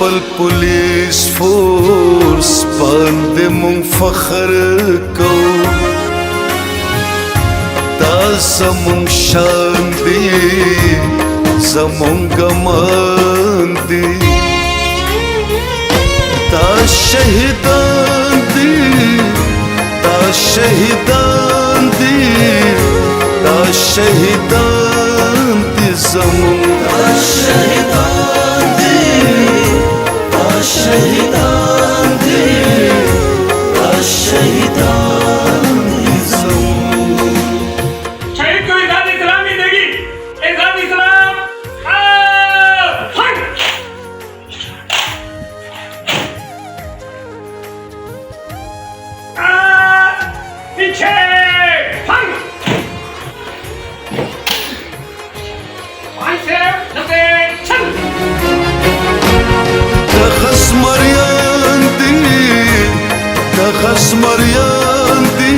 خپل پولیس فورس باندې مونږ فخر کوو دا زمونږ شان دی زمونږ مان دی دا شهیدان دی دا شهیدان دی دا شهیدان دی زمونږ دا شهیدان دی دا شهیدان دی دا شهیدان دی زمونږ شهید کو اعزاز اسلامی देगी اعزاز اسلام पीछे خسمریان دی خسمریان دی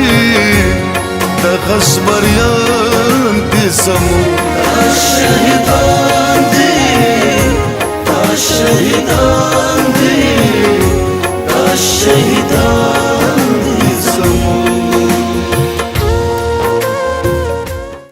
خسمریان دی زمونږ